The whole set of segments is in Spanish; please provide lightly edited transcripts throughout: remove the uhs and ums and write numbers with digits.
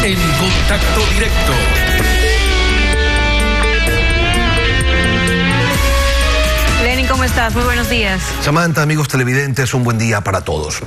en Contacto Directo. ¿Cómo estás? Muy buenos días. Samantha, amigos televidentes, un buen día para todos.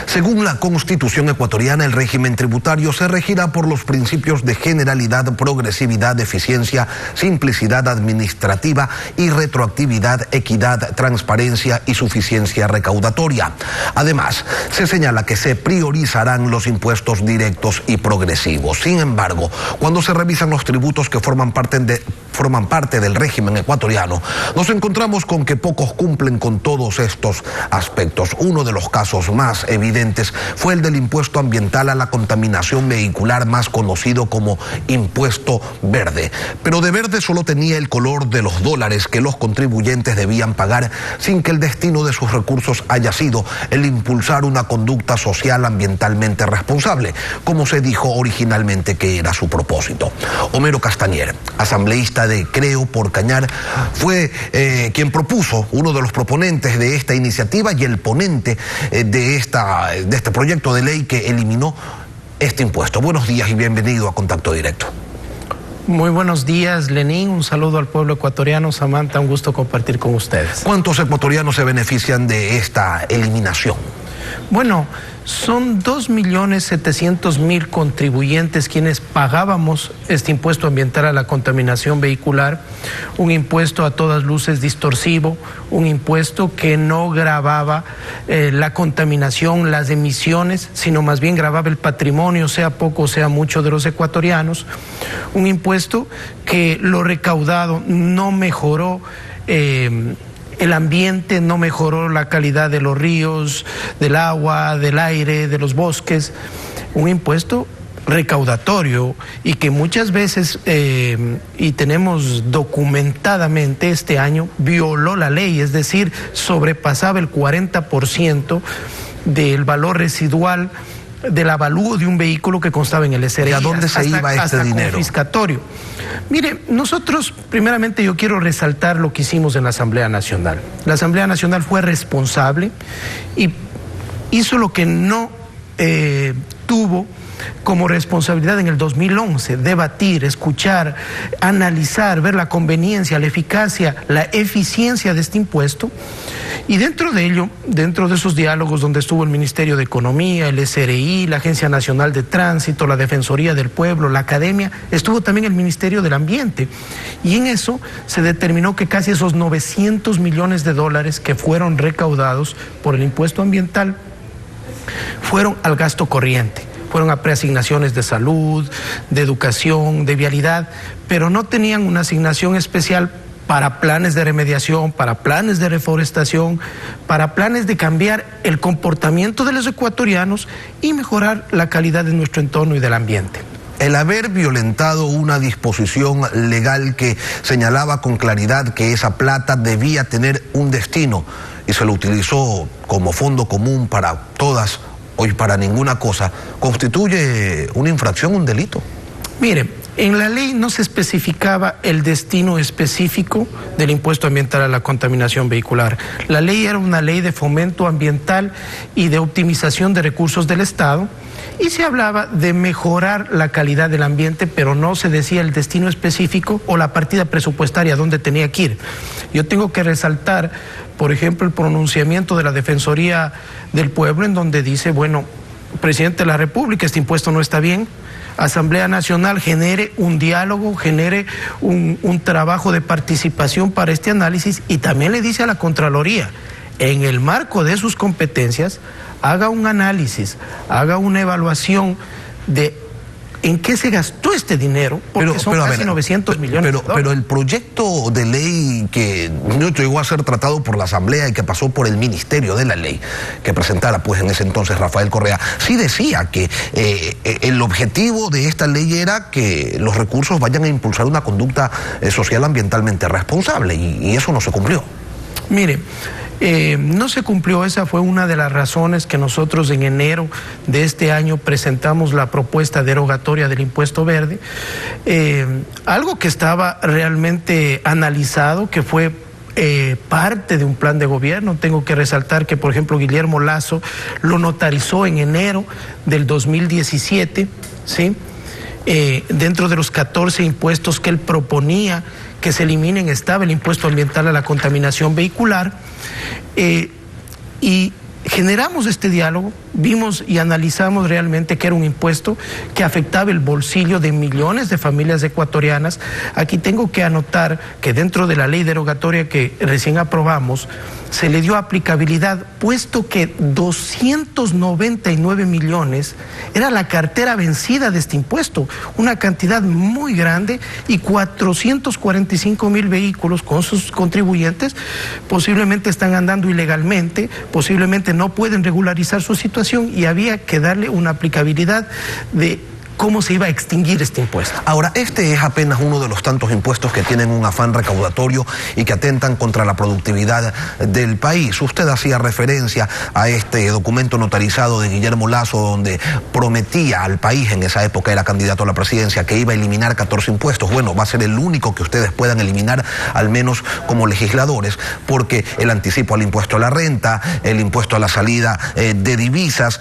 Según la Constitución ecuatoriana, el régimen tributario se regirá por los principios de generalidad, progresividad, eficiencia, simplicidad administrativa y retroactividad, equidad, transparencia y suficiencia recaudatoria. Además, se señala que se priorizarán los impuestos directos y progresivos. Sin embargo, cuando se revisan los tributos que forman parte del régimen ecuatoriano, nos encontramos con que pocos cumplen con todos estos aspectos. Uno de los casos más evidentes fue el del impuesto ambiental a la contaminación vehicular, más conocido como impuesto verde. Pero de verde solo tenía el color de los dólares que los contribuyentes debían pagar, sin que el destino de sus recursos haya sido el impulsar una conducta social ambientalmente responsable, como se dijo originalmente que era su propósito. Homero Castañer, asambleísta de Creo por Cañar, fue quien propuso, uno de los proponentes de esta iniciativa y el ponente de este proyecto de ley que eliminó este impuesto. Buenos días y bienvenido a Contacto Directo. Muy buenos días, Lenín. Un saludo al pueblo ecuatoriano. Samantha, un gusto compartir con ustedes. ¿Cuántos ecuatorianos se benefician de esta eliminación? Bueno, son 2.700.000 contribuyentes quienes pagábamos este impuesto ambiental a la contaminación vehicular, un impuesto a todas luces distorsivo, un impuesto que no gravaba la contaminación, las emisiones, sino más bien gravaba el patrimonio, sea poco o sea mucho, de los ecuatorianos, un impuesto que lo recaudado no mejoró el ambiente, no mejoró la calidad de los ríos, del agua, del aire, de los bosques. Un impuesto recaudatorio y que muchas veces, y tenemos documentadamente este año, violó la ley, es decir, sobrepasaba el 40% del valor residual del avalúo de un vehículo que constaba en el SRI. ¿A dónde se iba este dinero? Confiscatorio. Mire, nosotros, primeramente yo quiero resaltar lo que hicimos en la Asamblea Nacional. La Asamblea Nacional fue responsable y hizo lo que no tuvo como responsabilidad en el 2011, debatir, escuchar, analizar, ver la conveniencia, la eficacia, la eficiencia de este impuesto. Y dentro de ello, dentro de esos diálogos donde estuvo el Ministerio de Economía, el SRI, la Agencia Nacional de Tránsito, la Defensoría del Pueblo, la Academia, estuvo también el Ministerio del Ambiente. Y en eso se determinó que casi esos 900 millones de dólares que fueron recaudados por el impuesto ambiental fueron al gasto corriente. Fueron a preasignaciones de salud, de educación, de vialidad, pero no tenían una asignación especial para planes de remediación, para planes de reforestación, para planes de cambiar el comportamiento de los ecuatorianos y mejorar la calidad de nuestro entorno y del ambiente. El haber violentado una disposición legal que señalaba con claridad que esa plata debía tener un destino y se lo utilizó como fondo común para todas, hoy para ninguna cosa, ¿constituye una infracción, un delito? Mire, en la ley no se especificaba el destino específico del impuesto ambiental a la contaminación vehicular. La ley era una ley de fomento ambiental y de optimización de recursos del Estado, y se hablaba de mejorar la calidad del ambiente, pero no se decía el destino específico o la partida presupuestaria donde tenía que ir. Yo tengo que resaltar, por ejemplo, el pronunciamiento de la Defensoría del Pueblo, en donde dice, bueno, Presidente de la República, este impuesto no está bien. Asamblea Nacional, genere un diálogo, genere un trabajo de participación para este análisis, y también le dice a la Contraloría, en el marco de sus competencias, haga un análisis, haga una evaluación de en qué se gastó este dinero, porque son casi 900 millones de dólares. Pero el proyecto de ley que no llegó a ser tratado por la Asamblea y que pasó por el Ministerio de la Ley, que presentara pues en ese entonces Rafael Correa, sí decía que el objetivo de esta ley era que los recursos vayan a impulsar una conducta social ambientalmente responsable, y eso no se cumplió. Mire, no se cumplió. Esa fue una de las razones que nosotros en enero de este año presentamos la propuesta derogatoria del impuesto verde, algo que estaba realmente analizado, que fue parte de un plan de gobierno. Tengo que resaltar que, por ejemplo, Guillermo Lasso lo notarizó en enero del 2017, ¿sí? Dentro de los 14 impuestos que él proponía que se eliminen estaba el impuesto ambiental a la contaminación vehicular, y generamos este diálogo, vimos y analizamos realmente que era un impuesto que afectaba el bolsillo de millones de familias ecuatorianas. Aquí tengo que anotar que dentro de la ley derogatoria que recién aprobamos, se le dio aplicabilidad, puesto que 299 millones era la cartera vencida de este impuesto, una cantidad muy grande, y 445,000 vehículos con sus contribuyentes posiblemente están andando ilegalmente, posiblemente no pueden regularizar su situación, y había que darle una aplicabilidad de cómo se iba a extinguir este impuesto. Ahora, este es apenas uno de los tantos impuestos que tienen un afán recaudatorio y que atentan contra la productividad del país. Usted hacía referencia a este documento notarizado de Guillermo Lasso, donde prometía al país, en esa época era candidato a la presidencia, que iba a eliminar 14 impuestos. Bueno, va a ser el único que ustedes puedan eliminar, al menos como legisladores, porque el anticipo al impuesto a la renta, el impuesto a la salida de divisas,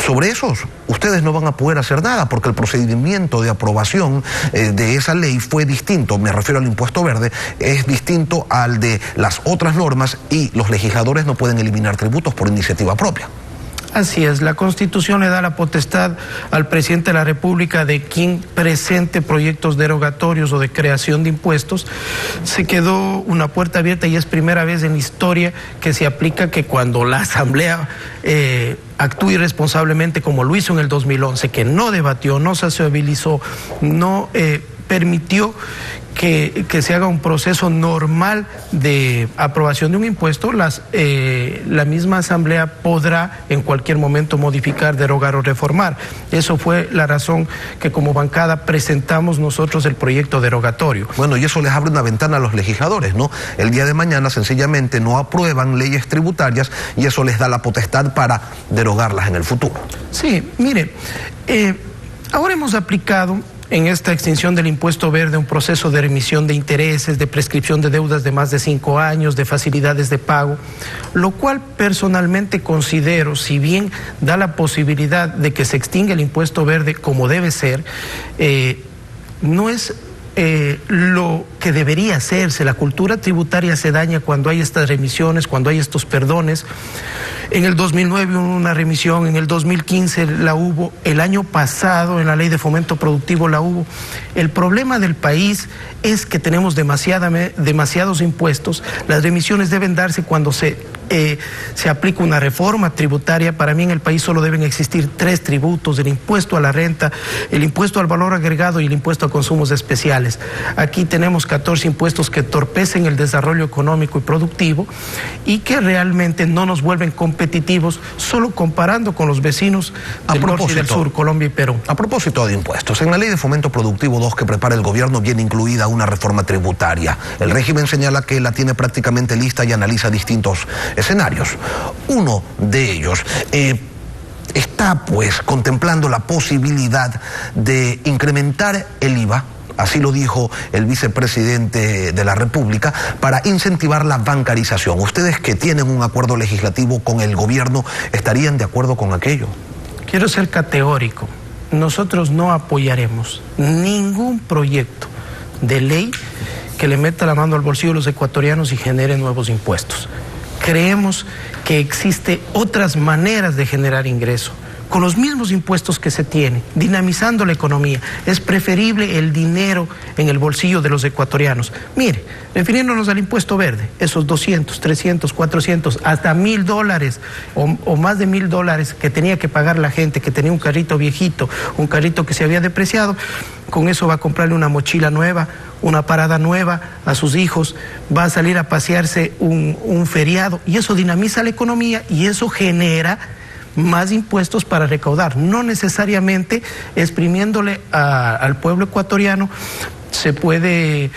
sobre esos ustedes no van a poder hacer nada, porque el procedimiento de aprobación de esa ley fue distinto, me refiero al impuesto verde, es distinto al de las otras normas, y los legisladores no pueden eliminar tributos por iniciativa propia. Así es, la Constitución le da la potestad al presidente de la República de quien presente proyectos derogatorios o de creación de impuestos. Se quedó una puerta abierta, y es primera vez en la historia que se aplica que cuando la Asamblea actúe irresponsablemente, como lo hizo en el 2011, que no debatió, no sociabilizó, no permitió que se haga un proceso normal de aprobación de un impuesto, la misma Asamblea podrá en cualquier momento modificar, derogar o reformar. Eso fue la razón que como bancada presentamos nosotros el proyecto derogatorio. Bueno, y eso les abre una ventana a los legisladores, ¿no? El día de mañana sencillamente no aprueban leyes tributarias, y eso les da la potestad para derogarlas en el futuro. Sí, mire, ahora hemos aplicado en esta extinción del impuesto verde un proceso de remisión de intereses, de prescripción de deudas de más de 5 años, de facilidades de pago, lo cual personalmente considero, si bien da la posibilidad de que se extinga el impuesto verde como debe ser, no es lo que debería hacerse. La cultura tributaria se daña cuando hay estas remisiones, cuando hay estos perdones. En el 2009 hubo una remisión, en el 2015 la hubo, el año pasado en la Ley de Fomento Productivo la hubo. El problema del país es que tenemos demasiados impuestos. Las remisiones deben darse cuando se aplica una reforma tributaria. Para mí en el país solo deben existir 3 tributos: el impuesto a la renta, el impuesto al valor agregado y el impuesto a consumos especiales. Aquí tenemos 14 impuestos que entorpecen el desarrollo económico y productivo, y que realmente no nos vuelven competitivos, solo comparando con los vecinos del norte y del sur, Colombia y Perú. A propósito de impuestos, en la Ley de Fomento Productivo 2 que prepara el gobierno viene incluida una reforma tributaria. El régimen señala que la tiene prácticamente lista y analiza distintos escenarios. Uno de ellos está pues contemplando la posibilidad de incrementar el IVA, así lo dijo el vicepresidente de la República, para incentivar la bancarización. Ustedes, que tienen un acuerdo legislativo con el gobierno, ¿estarían de acuerdo con aquello? Quiero ser categórico. Nosotros no apoyaremos ningún proyecto de ley que le meta la mano al bolsillo de los ecuatorianos y genere nuevos impuestos. Creemos que existen otras maneras de generar ingreso, con los mismos impuestos que se tienen, dinamizando la economía. Es preferible el dinero en el bolsillo de los ecuatorianos. Mire, refiriéndonos al impuesto verde, esos 200, 300, 400, hasta $1,000 o más de $1,000 que tenía que pagar la gente que tenía un carrito viejito, un carrito que se había depreciado, con eso va a comprarle una mochila nueva, una parada nueva a sus hijos, va a salir a pasearse un feriado, y eso dinamiza la economía y eso genera más impuestos para recaudar, no necesariamente exprimiéndole al pueblo ecuatoriano, se puede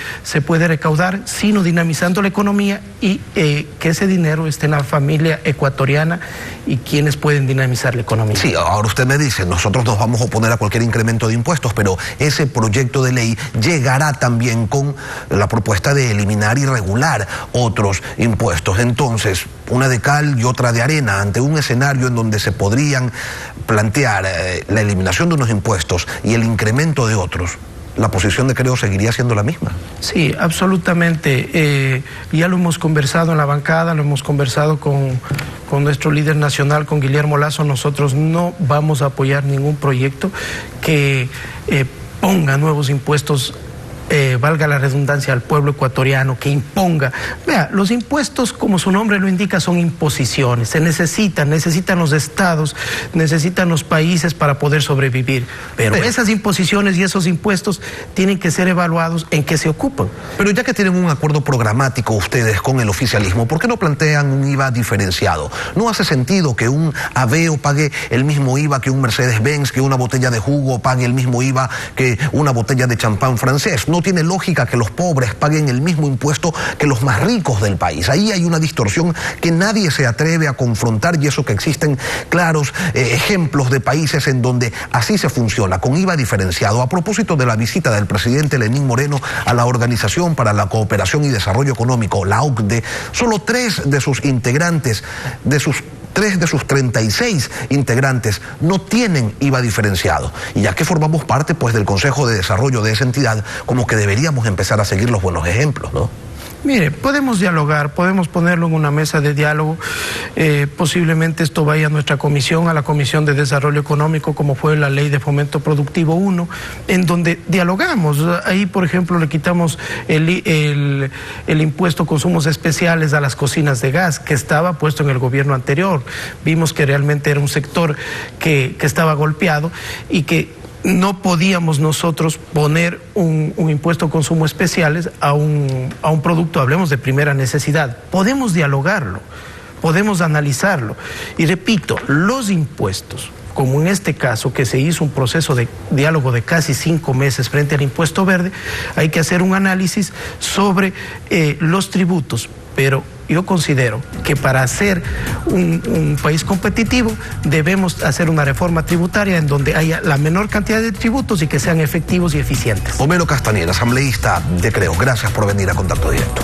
recaudar, sino dinamizando la economía y que ese dinero esté en la familia ecuatoriana y quienes pueden dinamizar la economía. Sí, ahora usted me dice, nosotros nos vamos a oponer a cualquier incremento de impuestos, pero ese proyecto de ley llegará también con la propuesta de eliminar y regular otros impuestos. Entonces, una de cal y otra de arena, ante un escenario en donde se podrían plantear la eliminación de unos impuestos y el incremento de otros, la posición de Creo seguiría siendo la misma. Sí, absolutamente. Ya lo hemos conversado en la bancada, lo hemos conversado con nuestro líder nacional, con Guillermo Lasso. Nosotros no vamos a apoyar ningún proyecto que ponga nuevos impuestos, valga la redundancia, al pueblo ecuatoriano, que imponga. Vea, los impuestos, como su nombre lo indica, son imposiciones. Se necesitan los estados, necesitan los países para poder sobrevivir. Pero esas imposiciones y esos impuestos tienen que ser evaluados en qué se ocupan. Pero ya que tienen un acuerdo programático ustedes con el oficialismo, ¿por qué no plantean un IVA diferenciado? No hace sentido que un Aveo pague el mismo IVA que un Mercedes-Benz, que una botella de jugo pague el mismo IVA que una botella de champán francés. No tiene lógica que los pobres paguen el mismo impuesto que los más ricos del país. Ahí hay una distorsión que nadie se atreve a confrontar, y eso que existen claros ejemplos de países en donde así se funciona, con IVA diferenciado. A propósito de la visita del presidente Lenín Moreno a la Organización para la Cooperación y Desarrollo Económico, la OCDE, solo 3 de sus integrantes, de sus 36 integrantes no tienen IVA diferenciado. Y ya que formamos parte pues del Consejo de Desarrollo de esa entidad, como que deberíamos empezar a seguir los buenos ejemplos, ¿no? Mire, podemos dialogar, podemos ponerlo en una mesa de diálogo. Posiblemente esto vaya a nuestra comisión, a la Comisión de Desarrollo Económico, como fue la Ley de Fomento Productivo 1, en donde dialogamos. Ahí, por ejemplo, le quitamos el impuesto a consumos especiales a las cocinas de gas, que estaba puesto en el gobierno anterior. Vimos que realmente era un sector que estaba golpeado y que no podíamos nosotros poner un impuesto a consumos especiales a un producto, hablemos de primera necesidad. Podemos dialogarlo, podemos analizarlo. Y repito, los impuestos, como en este caso, que se hizo un proceso de diálogo de casi 5 meses frente al impuesto verde, hay que hacer un análisis sobre los tributos. Pero yo considero que para ser un país competitivo debemos hacer una reforma tributaria en donde haya la menor cantidad de tributos y que sean efectivos y eficientes. Homero Castañeda, asambleísta de Creo, gracias por venir a Contacto Directo.